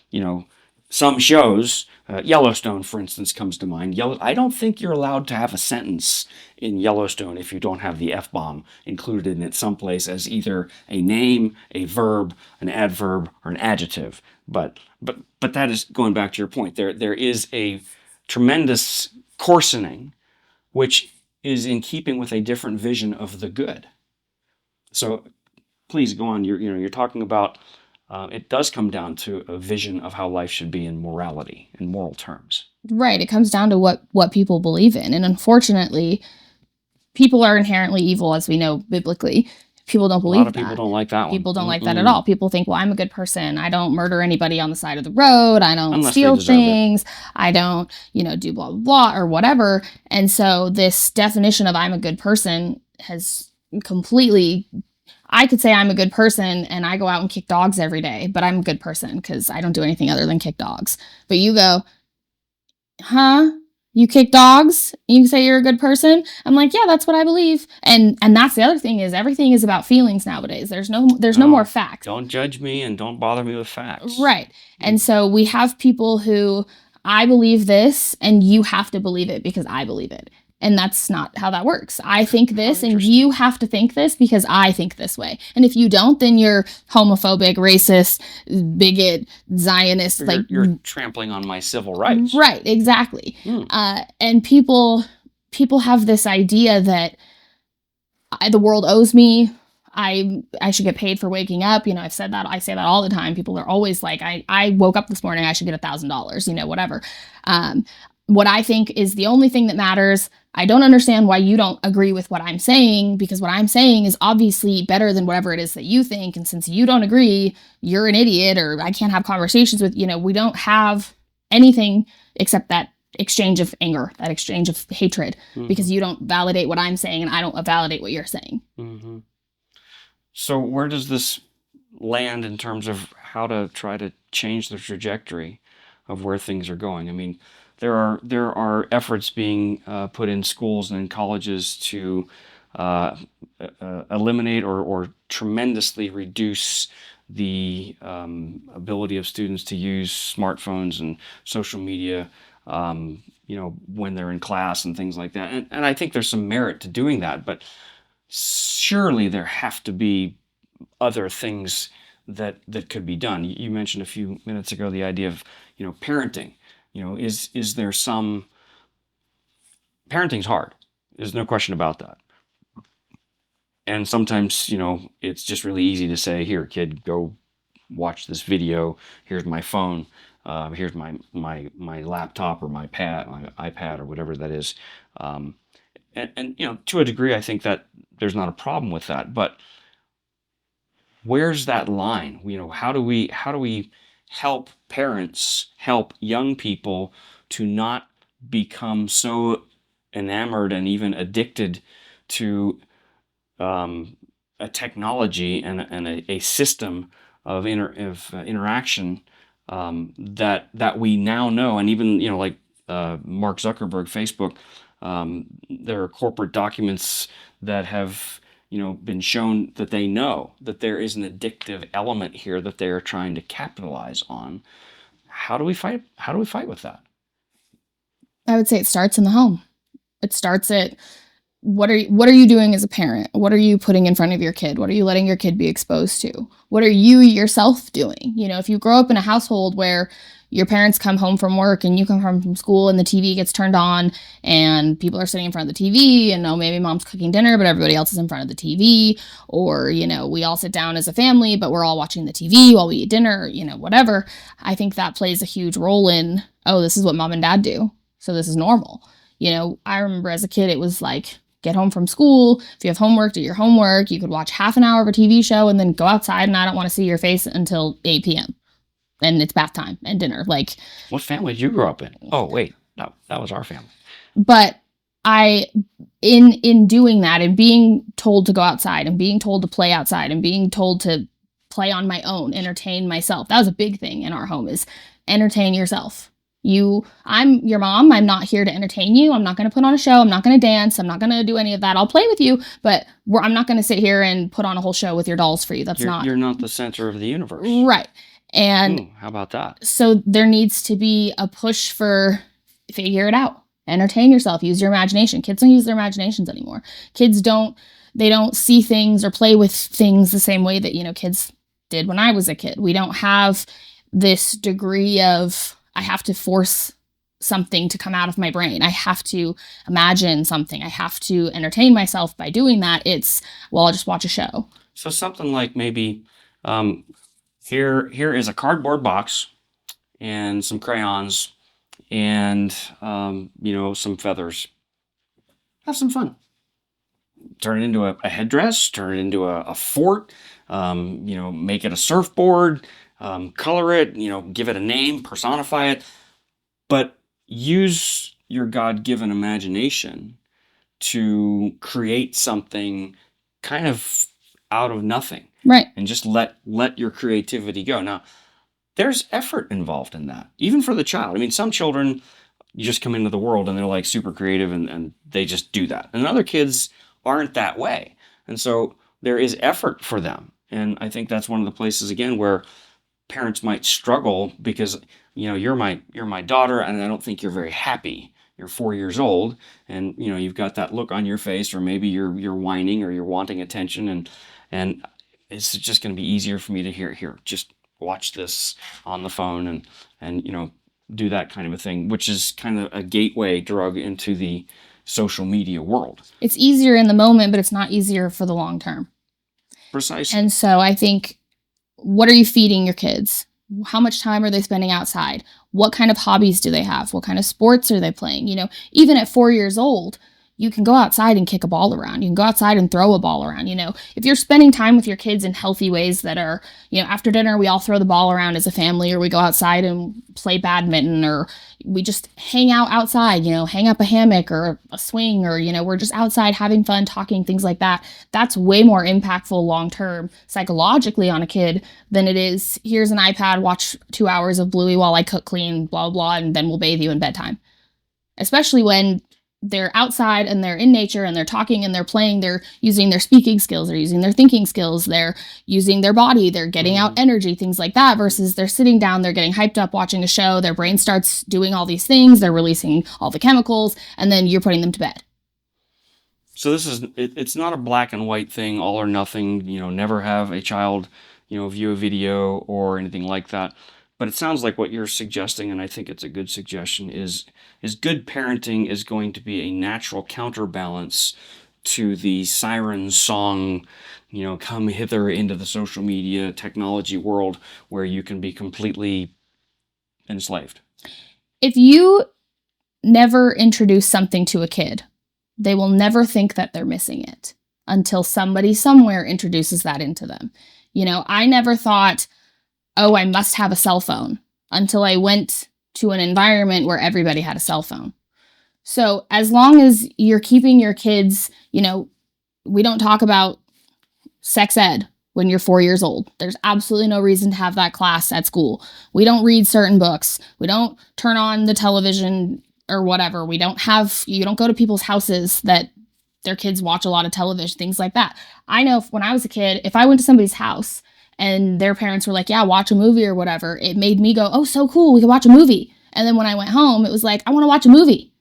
some shows, Yellowstone, for instance, comes to mind. I don't think you're allowed to have a sentence in Yellowstone if you don't have the F-bomb included in it someplace as either a name, a verb, an adverb, or an adjective. But that is going back to your point. There is a tremendous coarsening, which is in keeping with a different vision of the good. So please go on. You're talking about it does come down to a vision of how life should be in morality, in moral terms. Right. It comes down to what people believe in. And unfortunately, people are inherently evil, as we know biblically. People don't believe that. A lot of people don't like that one. People don't like that at all. People think, well, I'm a good person. I don't murder anybody on the side of the road. I don't steal things. I don't, do blah, blah, blah, or whatever. And so this definition of I'm a good person has completely, I could say I'm a good person and I go out and kick dogs every day, but I'm a good person because I don't do anything other than kick dogs. But you go, huh? You kick dogs? You say you're a good person? I'm like, yeah, that's what I believe. And that's the other thing, is everything is about feelings nowadays. There's no more facts. Don't judge me and don't bother me with facts. Right. And so we have people who, I believe this and you have to believe it because I believe it. And that's not how that works. I think this and you have to think this because I think this way. And if you don't, then you're homophobic, racist, bigot, Zionist. You're trampling on my civil rights. Right, exactly. And people have this idea that the world owes me. I should get paid for waking up. You know, I've said that. I say that all the time. People are always like, I woke up this morning, I should get $1,000, you know, whatever. What I think is the only thing that matters. I don't understand why you don't agree with what I'm saying, because what I'm saying is obviously better than whatever it is that you think. And since you don't agree, you're an idiot, or I can't have conversations with, you know, we don't have anything except that exchange of anger, that exchange of hatred, because you don't validate what I'm saying and I don't validate what you're saying. So where does this land in terms of how to try to change the trajectory of where things are going? I mean, there are efforts being put in schools and in colleges to eliminate or tremendously reduce the ability of students to use smartphones and social media, you know, when they're in class and things like that. And I think there's some merit to doing that, but surely there have to be other things that could be done. You mentioned a few minutes ago the idea of, you know, parenting. You know, is there some, parenting's hard. There's no question about that. And sometimes, you know, it's just really easy to say, here, kid, go watch this video. Here's my phone. Here's my laptop or my iPad or whatever that is. And you know, to a degree, I think that there's not a problem with that. But where's that line? You know, how do we help parents, help young people to not become so enamored and even addicted to a technology and a system of interaction that we now know, and even, you know, like Mark Zuckerberg, Facebook, there are corporate documents that have, you know, been shown that they know that there is an addictive element here that they are trying to capitalize on. How do we fight? How do we fight with that? I would say it starts in the home. It starts at, what are you doing as a parent? What are you putting in front of your kid? What are you letting your kid be exposed to? What are you yourself doing? You know, if you grow up in a household where your parents come home from work and you come home from school and the TV gets turned on and people are sitting in front of the TV, and maybe mom's cooking dinner, but everybody else is in front of the TV, or, you know, we all sit down as a family, but we're all watching the TV while we eat dinner, you know, whatever. I think that plays a huge role in, oh, this is what mom and dad do, so this is normal. You know, I remember as a kid, it was like, get home from school. If you have homework, do your homework. You could watch half an hour of a TV show and then go outside, and I don't want to see your face until 8 p.m. And it's bath time and dinner. Like, what family did you grow up in? Oh, wait, no, that was our family. But in doing that and being told to go outside and being told to play outside and being told to play on my own, entertain myself, that was a big thing in our home, is entertain yourself. I'm your mom. I'm not here to entertain you. I'm not going to put on a show. I'm not going to dance. I'm not going to do any of that. I'll play with you, but I'm not going to sit here and put on a whole show with your dolls for you. You're not the center of the universe. Right. And how about that? So there needs to be a push for figure it out. Entertain yourself. Use your imagination. Kids don't use their imaginations anymore. Kids don't see things or play with things the same way that, you know, kids did when I was a kid. We don't have this degree of, I have to force something to come out of my brain. I have to imagine something. I have to entertain myself by doing that. It's, well, I'll just watch a show. So something like maybe, here is a cardboard box and some crayons and, you know, some feathers. Have some fun. Turn it into a headdress, turn it into a fort, you know, make it a surfboard, color it, you know, give it a name, personify it, but use your God-given imagination to create something kind of out of nothing, Right. and just let your creativity go. Now, there's effort involved in that, even for the child. I mean, some children, you just come into the world and they're like super creative, and they just do that. And other kids aren't that way. And so there is effort for them. And I think that's one of the places, again, where parents might struggle because, you're my daughter, and I don't think you're very happy. You're 4 years old, and you've got that look on your face, or maybe you're whining, or you're wanting attention, and it's just going to be easier for me to here, just watch this on the phone, and do that kind of a thing, which is kind of a gateway drug into the social media world. It's easier in the moment, but it's not easier for the long term. Precisely. And so I think, what are you feeding your kids? How much time are they spending outside? What kind of hobbies do they have? What kind of sports are they playing? Even at 4 years old, you can go outside and kick a ball around. You can go outside and throw a ball around. If you're spending time with your kids in healthy ways that are, after dinner, we all throw the ball around as a family, or we go outside and play badminton, or we just hang out outside, hang up a hammock or a swing, or, we're just outside having fun, talking, things like that. That's way more impactful long-term psychologically on a kid than it is, here's an iPad, watch 2 hours of Bluey while I cook, clean, blah, blah, and then we'll bathe you in bedtime. Especially when they're outside and they're in nature and they're talking and they're playing, they're using their speaking skills, they're using their thinking skills, they're using their body, they're getting out energy, things like that, versus they're sitting down, they're getting hyped up watching a show, their brain starts doing all these things, they're releasing all the chemicals, and then you're putting them to bed. So it's not a black and white thing, all or nothing, never have a child, view a video or anything like that. But it sounds like what you're suggesting, and I think it's a good suggestion, is good parenting is going to be a natural counterbalance to the siren song, come hither into the social media technology world where you can be completely enslaved. If you never introduce something to a kid, they will never think that they're missing it until somebody somewhere introduces that into them. I never thought, oh, I must have a cell phone, until I went to an environment where everybody had a cell phone. So as long as you're keeping your kids, we don't talk about sex ed when you're 4 years old. There's absolutely no reason to have that class at school. We don't read certain books. We don't turn on the television or whatever. You don't go to people's houses that their kids watch a lot of television, things like that. I know when I was a kid, if I went to somebody's house and their parents were like, yeah, watch a movie or whatever, it made me go, oh, so cool, we can watch a movie. And then when I went home, it was like, I want to watch a movie,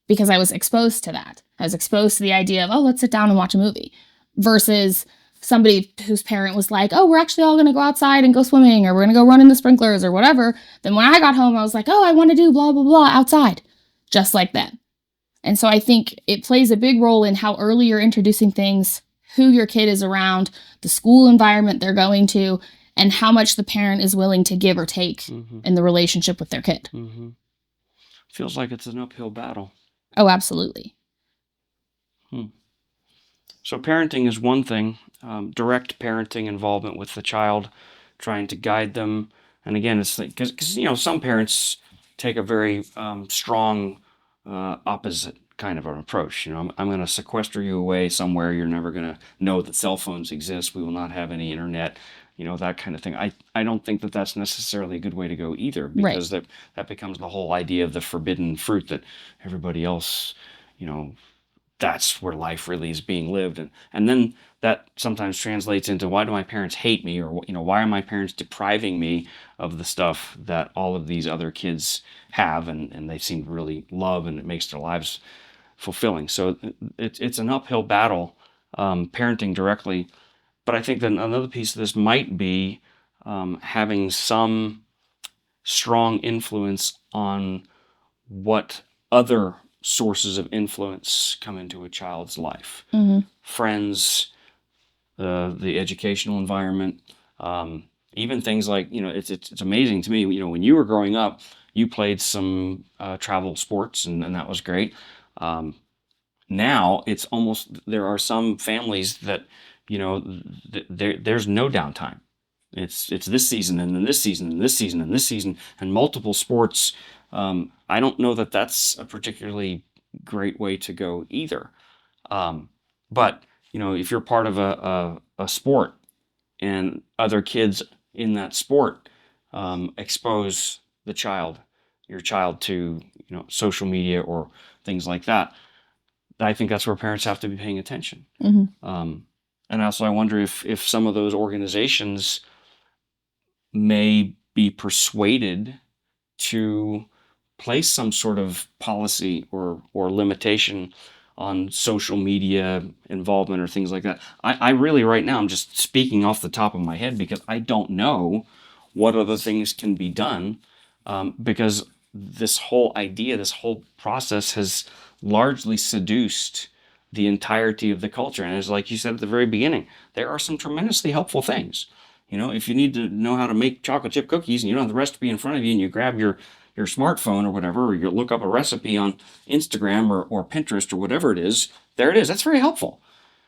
because I was exposed to that. I was exposed to the idea of, oh, let's sit down and watch a movie, versus somebody whose parent was like, oh, we're actually all going to go outside and go swimming, or we're going to go run in the sprinklers or whatever. Then when I got home, I was like, oh, I want to do blah, blah, blah outside, just like that. And so I think it plays a big role in how early you're introducing things, who your kid is around, the school environment they're going to, and how much the parent is willing to give or take in the relationship with their kid. Feels like it's an uphill battle. Oh, absolutely. So parenting is one thing, direct parenting involvement with the child, trying to guide them. And again, it's like, because some parents take a very strong opposite kind of an approach. I'm going to sequester you away somewhere. You're never going to know that cell phones exist. We will not have any internet, that kind of thing. I don't think that that's necessarily a good way to go either, because that becomes the whole idea of the forbidden fruit, that everybody else, that's where life really is being lived. And then that sometimes translates into, why do my parents hate me? Or, why are my parents depriving me of the stuff that all of these other kids have, and they seem to really love, and it makes their lives fulfilling. So it's an uphill battle, parenting directly. But I think that another piece of this might be having some strong influence on what other sources of influence come into a child's life. Friends, the educational environment, even things like, it's amazing to me, when you were growing up, you played some travel sports, and that was great. Now it's almost, there are some families that, there's no downtime. It's this season, and then this season, and this season, and this season, and multiple sports. I don't know that that's a particularly great way to go either. But if you're part of a sport and other kids in that sport expose your child to social media or things like that, I think that's where parents have to be paying attention. And also, I wonder if some of those organizations may be persuaded to place some sort of policy or limitation on social media involvement or things like that. I really, right now, I'm just speaking off the top of my head because I don't know what other things can be done, because this whole idea, this whole process has largely seduced the entirety of the culture. And as like you said at the very beginning, there are some tremendously helpful things. If you need to know how to make chocolate chip cookies and you don't have the recipe in front of you and you grab your smartphone or whatever, or you look up a recipe on Instagram or Pinterest or whatever it is, there it is. That's very helpful.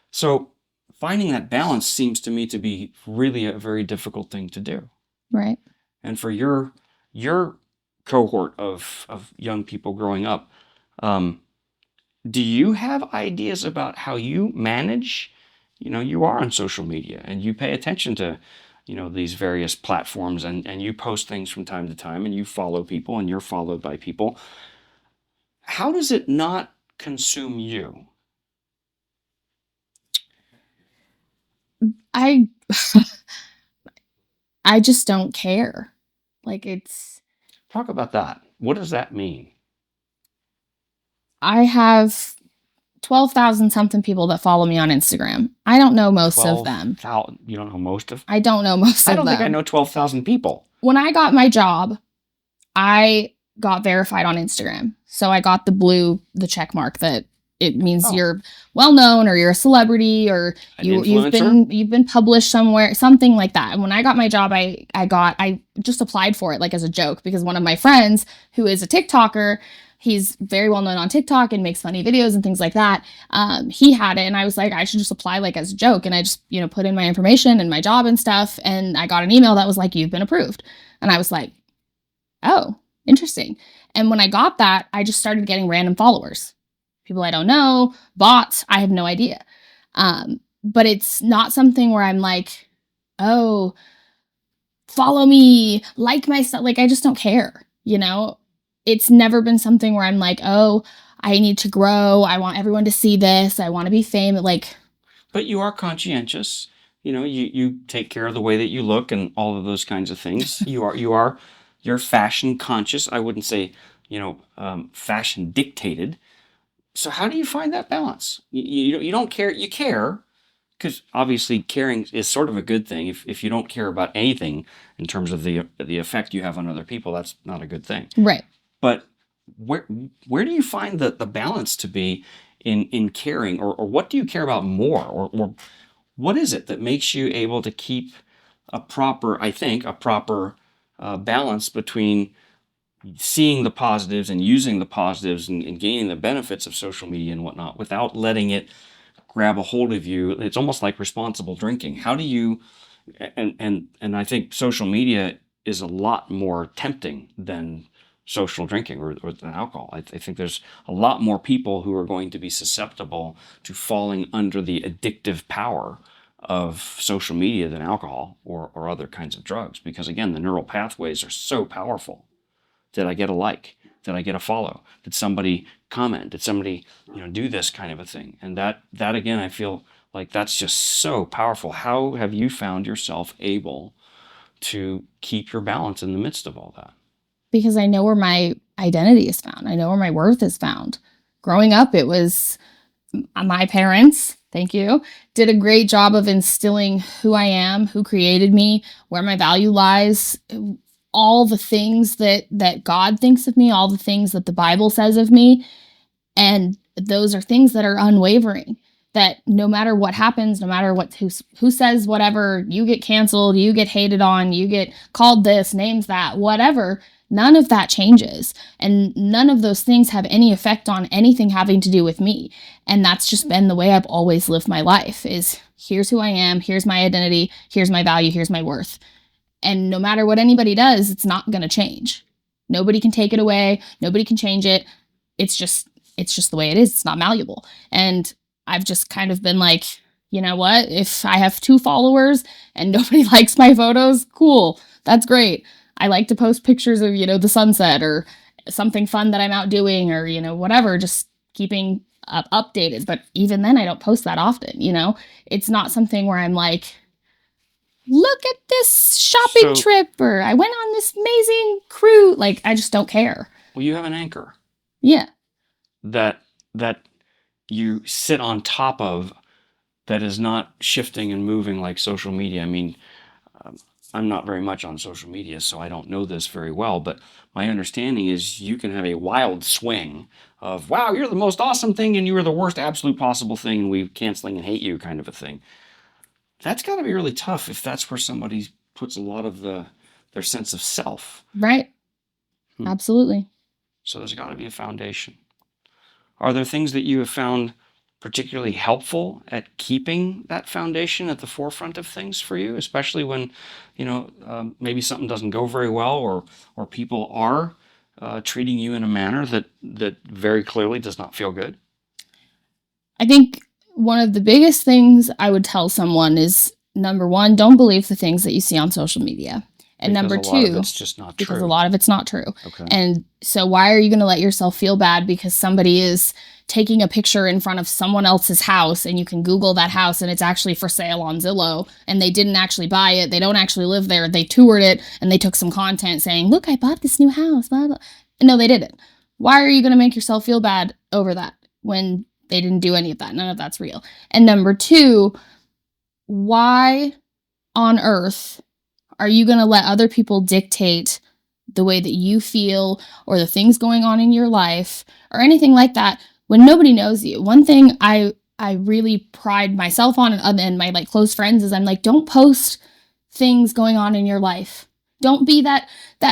So finding that balance seems to me to be really a very difficult thing to do. Right. And for your cohort of young people growing up, do you have ideas about how you manage? You are on social media and you pay attention to these various platforms, and you post things from time to time and you follow people and you're followed by people. How does it not consume you? I I just don't care. Talk about that. What does that mean? I have 12,000 something people that follow me on Instagram. I don't know most of them. You don't know most of? I don't know most of them. I don't think I know 12,000 people. When I got my job, I got verified on Instagram. So I got the check mark that it means you're well known or you're a celebrity or you've been published somewhere, something like that. And when I got my job, I just applied for it like as a joke because one of my friends who is a TikToker, he's very well known on TikTok and makes funny videos and things like that. He had it and I was like, I should just apply like as a joke. And I just, put in my information and my job and stuff. And I got an email that was like, you've been approved. And I was like, oh, interesting. And when I got that, I just started getting random followers. People I don't know, bots, I have no idea. But it's not something where I'm like, oh, follow me, like my stuff. Like, I just don't care, It's never been something where I'm like, oh, I need to grow. I want everyone to see this. I want to be famous. But you are conscientious. You take care of the way that you look and all of those kinds of things. You're fashion conscious. I wouldn't say, fashion dictated. So how do you find that balance? You don't care. You care because obviously caring is sort of a good thing. If you don't care about anything in terms of the effect you have on other people, that's not a good thing. Right. But where do you find the balance to be in caring, or what do you care about more, or what is it that makes you able to keep a proper balance between seeing the positives and using the positives and gaining the benefits of social media and whatnot without letting it grab a hold of you? It's almost like responsible drinking. How do you, and I think social media is a lot more tempting than social drinking or than alcohol. I think there's a lot more people who are going to be susceptible to falling under the addictive power of social media than alcohol or other kinds of drugs, because again, the neural pathways are so powerful. Did I get a like? Did I get a follow? Did somebody comment? Did somebody, do this kind of a thing? And that again, I feel like that's just so powerful. How have you found yourself able to keep your balance in the midst of all that? Because I know where my identity is found. I know where my worth is found. Growing up, it was my parents, thank you, did a great job of instilling who I am, who created me, where my value lies, all the things that God thinks of me, all the things that the Bible says of me. And those are things that are unwavering, that no matter what happens, no matter who says whatever, you get canceled, you get hated on, you get called this, names that, whatever, none of that changes. And none of those things have any effect on anything having to do with me. And that's just been the way I've always lived my life, is here's who I am, here's my identity, here's my value, here's my worth. And no matter what anybody does, it's not going to change. Nobody can take it away. Nobody can change it. It's just the way it is. It's not malleable. And I've just kind of been like, you know what? If I have 2 followers and nobody likes my photos, cool. That's great. I like to post pictures of, the sunset or something fun that I'm out doing or, whatever, just keeping updated. But even then, I don't post that often. It's not something where I'm like, look at this shopping So, trip or I went on this amazing cruise. Like, I just don't care. well, you have an anchor Yeah. that that you sit on top of that is not shifting and moving like social media. I mean, um, I'm not very much on social media, so I don't know this very well, but my understanding is you can have a wild swing of, wow, you're the most awesome thing and you were the worst absolute possible thing and we canceling and hate you kind of a thing. That's got to be really tough if that's where somebody puts a lot of their sense of self. Right. Hmm. Absolutely. So there's got to be a foundation. Are there things that you have found particularly helpful at keeping that foundation at the forefront of things for you, especially when, maybe something doesn't go very well, or people are treating you in a manner that very clearly does not feel good? I think one of the biggest things I would tell someone is number one, don't believe the things that you see on social media. And Because number a lot of two, it's just not because true. a lot of it's not true. Okay. And so why are you going to let yourself feel bad because somebody is taking a picture in front of someone else's house and you can Google that house and it's actually for sale on Zillow and they didn't actually buy it. They don't actually live there. They toured it and they took some content saying, look, I bought this new house, blah, blah. No, they didn't. Why are you going to make yourself feel bad over that when they didn't do any of that? None of that's real. And number two, why on earth are you going to let other people dictate the way that you feel or the things going on in your life or anything like that when nobody knows you? One thing I really pride myself on and my close friends is I'm like, don't post things going on in your life. Don't be that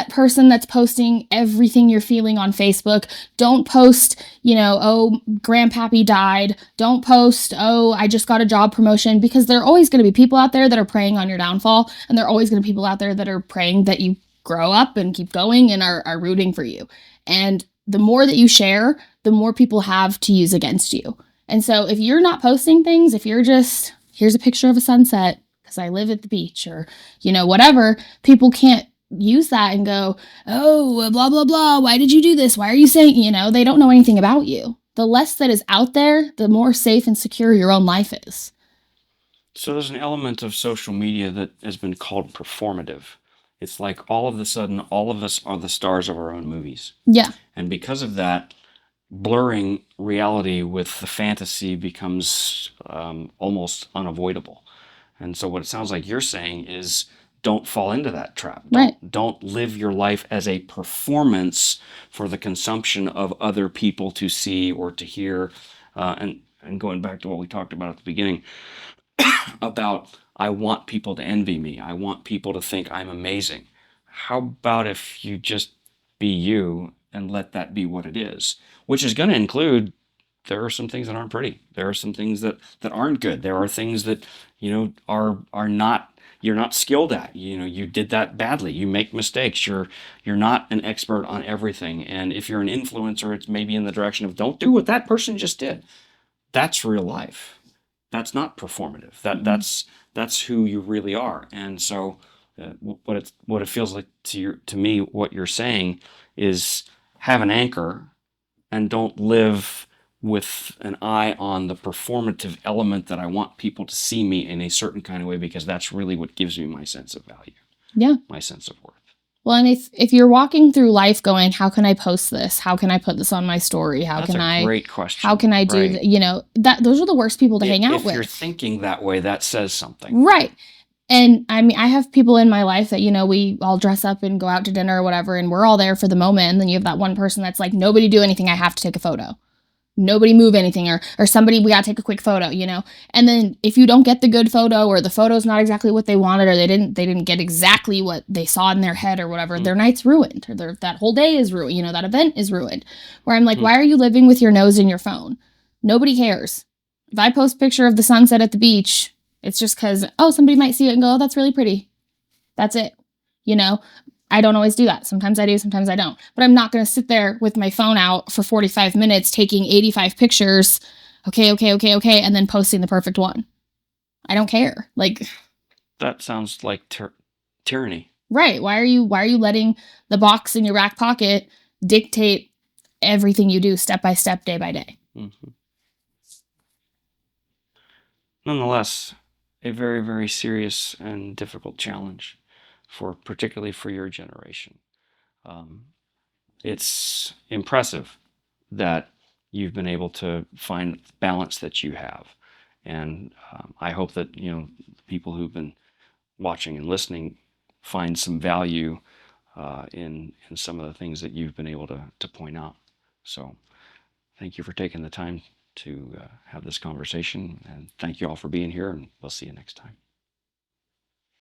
person that's posting everything you're feeling on Facebook. Don't post, oh, grandpappy died. Don't post, oh, I just got a job promotion, because there are always going to be people out there that are preying on your downfall. And there are always going to be people out there that are praying that you grow up and keep going and are rooting for you. And the more that you share, the more people have to use against you. And so if you're not posting things, if you're just, here's a picture of a sunset, because I live at the beach or, whatever, people can't use that and go, oh, blah, blah, blah. Why did you do this? Why are you saying, they don't know anything about you. The less that is out there, the more safe and secure your own life is. So there's an element of social media that has been called performative. It's like all of a sudden, all of us are the stars of our own movies. Yeah. And because of that, blurring reality with the fantasy becomes almost unavoidable. And so what it sounds like you're saying is don't fall into that trap. Right. Don't live your life as a performance for the consumption of other people to see or to hear. And going back to what we talked about at the beginning about I want people to envy me. I want people to think I'm amazing. How about if you just be you and let that be what it is? Which is going to include there are some things that aren't pretty. There are some things that aren't good. There are things that, are not you're not skilled at. You did that badly. You make mistakes. You're not an expert on everything. And if you're an influencer, it's maybe in the direction of don't do what that person just did. That's real life. That's not performative. That's who you really are. And so what it feels like to me, what you're saying is have an anchor and don't live with an eye on the performative element that I want people to see me in a certain kind of way, because that's really what gives me my sense of value. Yeah. My sense of worth. Well, and if you're walking through life going, how can I post this? How can I put this on my story? That's a great question. How can I do, right. That those are the worst people to hang out with. If you're thinking that way, that says something. Right. And I mean, I have people in my life that, we all dress up and go out to dinner or whatever, and we're all there for the moment. And then you have that one person that's like, nobody do anything. I have to take a photo. Nobody move anything, or somebody, we got to take a quick photo, And then if you don't get the good photo, or the photo's not exactly what they wanted, or they didn't get exactly what they saw in their head or whatever, their night's ruined, or that whole day is ruined, that event is ruined. Where I'm like, why are you living with your nose in your phone? Nobody cares. If I post a picture of the sunset at the beach, it's just because, somebody might see it and go, oh, that's really pretty. That's it. I don't always do that. Sometimes I do, sometimes I don't. But I'm not going to sit there with my phone out for 45 minutes taking 85 pictures okay, okay, okay, okay, and then posting the perfect one. I don't care. Like, That sounds like tyranny. right. Why are you letting the box in your back pocket dictate everything you do step by step, day by day? Hmm. Nonetheless, a very, very serious and difficult challenge particularly for your generation. Um, it's impressive that you've been able to find balance that you have. And I hope that, people who've been watching and listening find some value in some of the things that you've been able to point out. So thank you for taking the time to have this conversation, and thank you all for being here, and we'll see you next time.